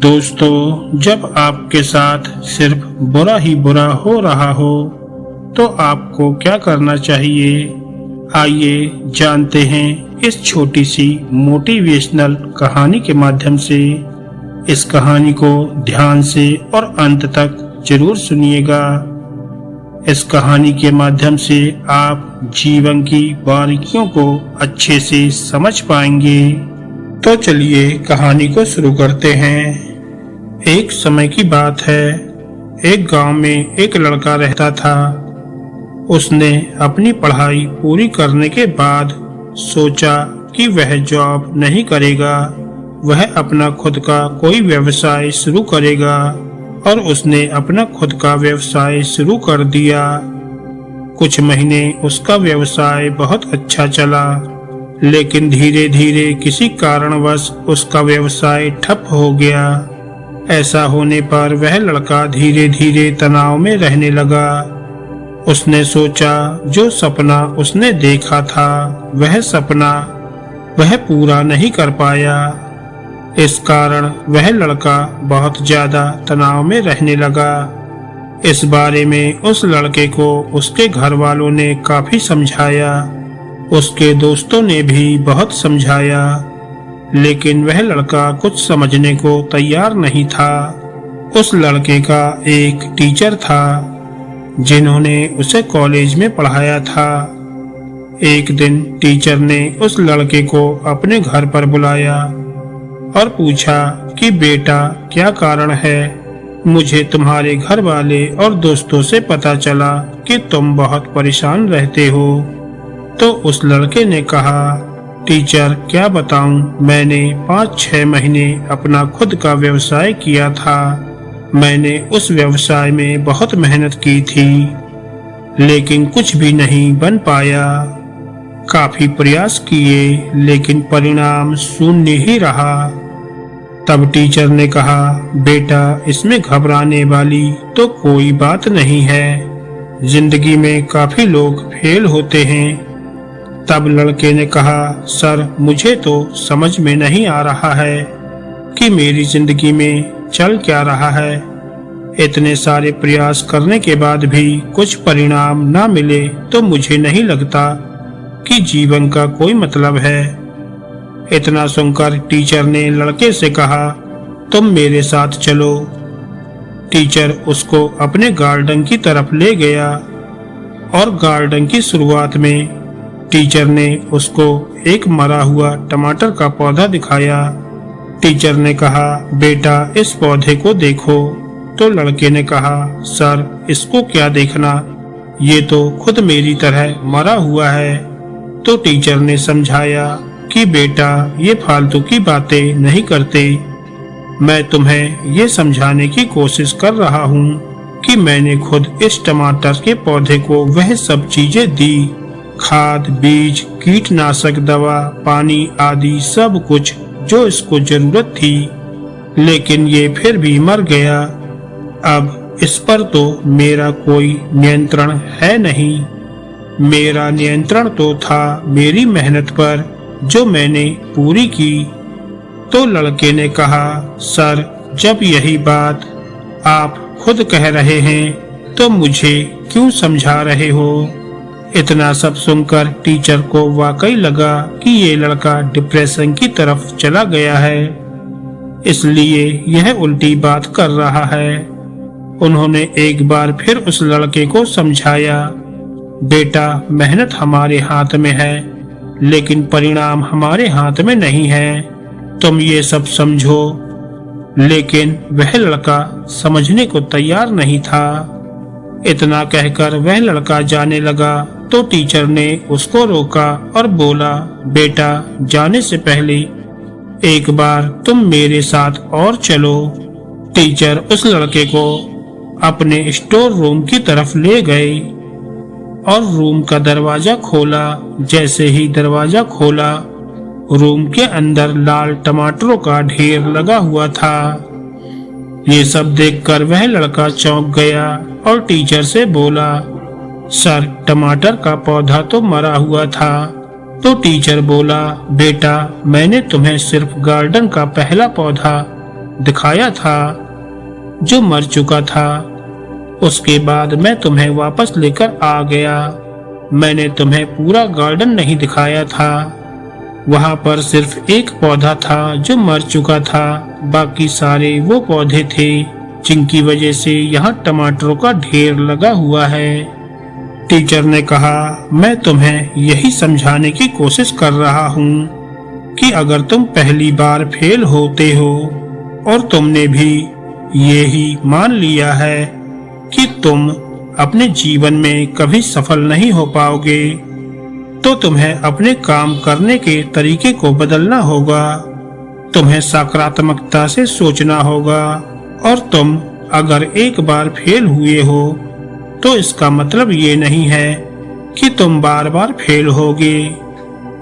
दोस्तों, जब आपके साथ सिर्फ बुरा ही बुरा हो रहा हो तो आपको क्या करना चाहिए? आइए जानते हैं इस छोटी सी मोटिवेशनल कहानी के माध्यम से। इस कहानी को ध्यान से और अंत तक जरूर सुनिएगा। इस कहानी के माध्यम से आप जीवन की बारीकियों को अच्छे से समझ पाएंगे। तो चलिए कहानी को शुरू करते हैं। एक समय की बात है, एक गांव में एक लड़का रहता था। उसने अपनी पढ़ाई पूरी करने के बाद सोचा कि वह जॉब नहीं करेगा, वह अपना खुद का कोई व्यवसाय शुरू करेगा। और उसने अपना खुद का व्यवसाय शुरू कर दिया। कुछ महीने उसका व्यवसाय बहुत अच्छा चला, लेकिन धीरे धीरे किसी कारणवश उसका व्यवसाय ठप हो गया। ऐसा होने पर वह लड़का धीरे धीरे तनाव में रहने लगा। उसने सोचा जो सपना उसने देखा था वह सपना वह पूरा नहीं कर पाया। इस कारण वह लड़का बहुत ज्यादा तनाव में रहने लगा। इस बारे में उस लड़के को उसके घर वालों ने काफी समझाया, उसके दोस्तों ने भी बहुत समझाया, लेकिन वह लड़का कुछ समझने को तैयार नहीं था। उस लड़के का एक टीचर था जिन्होंने उसे कॉलेज में पढ़ाया था। एक दिन टीचर ने उस लड़के को अपने घर पर बुलाया और पूछा कि बेटा, क्या कारण है? मुझे तुम्हारे घर वाले और दोस्तों से पता चला कि तुम बहुत परेशान रहते हो। तो उस लड़के ने कहा, टीचर क्या बताऊं, मैंने 5-6 महीने अपना खुद का व्यवसाय किया था। मैंने उस व्यवसाय में बहुत मेहनत की थी, लेकिन कुछ भी नहीं बन पाया। काफी प्रयास किए, लेकिन परिणाम शून्य ही रहा। तब टीचर ने कहा, बेटा, इसमें घबराने वाली तो कोई बात नहीं है। जिंदगी में काफी लोग फेल होते हैं। तब लड़के ने कहा, सर, मुझे तो समझ में नहीं आ रहा है कि मेरी जिंदगी में चल क्या रहा है। इतने सारे प्रयास करने के बाद भी कुछ परिणाम ना मिले तो मुझे नहीं लगता कि जीवन का कोई मतलब है। इतना सुनकर टीचर ने लड़के से कहा, तुम मेरे साथ चलो। टीचर उसको अपने गार्डन की तरफ ले गया और गार्डन की शुरुआत में टीचर ने उसको एक मरा हुआ टमाटर का पौधा दिखाया। टीचर ने कहा, बेटा, इस पौधे को देखो। तो लड़के ने कहा, सर, इसको क्या देखना, ये तो खुद मेरी तरह मरा हुआ है। तो टीचर ने समझाया कि बेटा, ये फालतू की बातें नहीं करते। मैं तुम्हें ये समझाने की कोशिश कर रहा हूँ कि मैंने खुद इस टमाटर के पौधे को वह सब चीजें दी, खाद, बीज, कीटनाशक दवा, पानी आदि सब कुछ जो इसको जरूरत थी, लेकिन ये फिर भी मर गया। अब इस पर तो मेरा कोई नियंत्रण है नहीं। मेरा नियंत्रण तो था मेरी मेहनत पर जो मैंने पूरी की। तो लड़के ने कहा, सर, जब यही बात आप खुद कह रहे हैं तो मुझे क्यों समझा रहे हो? इतना सब सुनकर टीचर को वाकई लगा कि ये लड़का डिप्रेशन की तरफ चला गया है, इसलिए यह उल्टी बात कर रहा है। उन्होंने एक बार फिर उस लड़के को समझाया, बेटा, मेहनत हमारे हाथ में है, लेकिन परिणाम हमारे हाथ में नहीं है। तुम ये सब समझो। लेकिन वह लड़का समझने को तैयार नहीं था। इतना कहकर वह लड़का जाने लगा तो टीचर ने उसको रोका और बोला, बेटा, जाने से पहले एक बार तुम मेरे साथ और चलो। टीचर उस लड़के को अपने स्टोर रूम की तरफ ले गए और रूम का दरवाजा खोला। जैसे ही दरवाजा खोला, रूम के अंदर लाल टमाटरों का ढेर लगा हुआ था। ये सब देखकर वह लड़का चौंक गया और टीचर से बोला, सर, टमाटर का पौधा तो मरा हुआ था। तो टीचर बोला, बेटा, मैंने तुम्हें सिर्फ गार्डन का पहला पौधा दिखाया था जो मर चुका था। उसके बाद मैं तुम्हें वापस लेकर आ गया। मैंने तुम्हें पूरा गार्डन नहीं दिखाया था। वहां पर सिर्फ एक पौधा था जो मर चुका था, बाकी सारे वो पौधे थे जिनकी वजह से यहाँ टमाटरों का ढेर लगा हुआ है। टीचर ने कहा, मैं तुम्हें यही समझाने की कोशिश कर रहा हूँ कि अगर तुम पहली बार फेल होते हो और तुमने भी यही मान लिया है कि तुम अपने जीवन में कभी सफल नहीं हो पाओगे, तो तुम्हें अपने काम करने के तरीके को बदलना होगा। तुम्हें सकारात्मकता से सोचना होगा और तुम अगर एक बार फेल हुए हो तो इसका मतलब ये नहीं है कि तुम बार बार फेल होगे।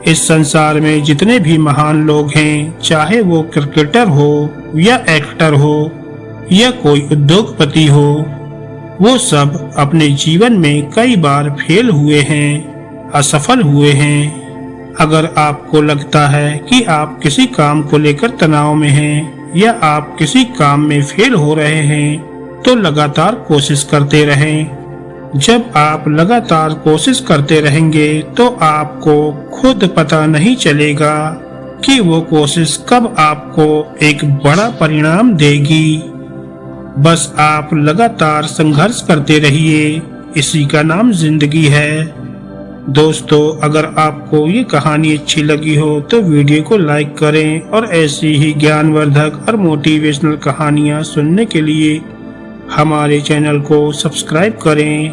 इस संसार में जितने भी महान लोग हैं, चाहे वो क्रिकेटर हो या एक्टर हो या कोई उद्योगपति हो, वो सब अपने जीवन में कई बार फेल हुए हैं, असफल हुए हैं। अगर आपको लगता है कि आप किसी काम को लेकर तनाव में हैं या आप किसी काम में फेल हो रहे हैं, तो लगातार कोशिश करते रहें। जब आप लगातार कोशिश करते रहेंगे तो आपको खुद पता नहीं चलेगा कि वो कोशिश कब आपको एक बड़ा परिणाम देगी। बस आप लगातार संघर्ष करते रहिए, इसी का नाम जिंदगी है। दोस्तों, अगर आपको ये कहानी अच्छी लगी हो तो वीडियो को लाइक करें और ऐसी ही ज्ञानवर्धक और मोटिवेशनल कहानियाँ सुनने के लिए हमारे चैनल को सब्सक्राइब करें।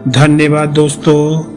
धन्यवाद दोस्तों।